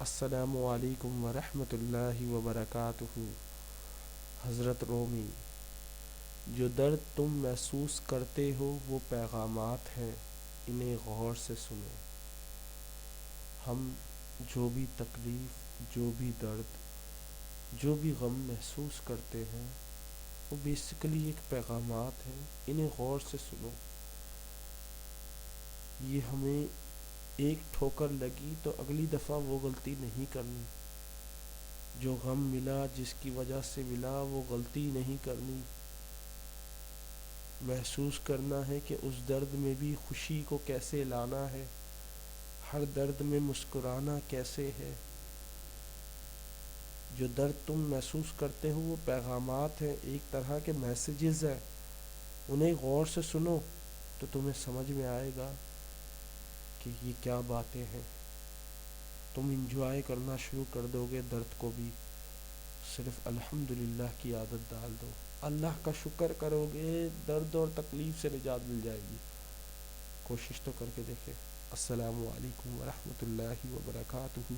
السلام علیکم ورحمۃ اللہ وبرکاتہ۔ حضرت رومی: جو درد تم محسوس کرتے ہو وہ پیغامات ہیں، انہیں غور سے سنو۔ ہم جو بھی تکلیف، جو بھی درد، جو بھی غم محسوس کرتے ہیں وہ بیسیکلی ایک پیغامات ہیں، انہیں غور سے سنو۔ یہ ہمیں ایک ٹھوکر لگی تو اگلی دفعہ وہ غلطی نہیں کرنی، جو غم ملا جس کی وجہ سے ملا وہ غلطی نہیں کرنی۔ محسوس کرنا ہے کہ اس درد میں بھی خوشی کو کیسے لانا ہے، ہر درد میں مسکرانا کیسے ہے۔ جو درد تم محسوس کرتے ہو وہ پیغامات ہیں، ایک طرح کے میسیجز ہیں، انہیں غور سے سنو تو تمہیں سمجھ میں آئے گا کہ یہ کیا باتیں ہیں۔ تم انجوائے کرنا شروع کر دو گے درد کو بھی، صرف الحمدللہ کی عادت ڈال دو، اللہ کا شکر کرو گے، درد اور تکلیف سے نجات مل جائے گی۔ کوشش تو کر کے دیکھیں۔ السلام علیکم ورحمۃ اللہ وبرکاتہ۔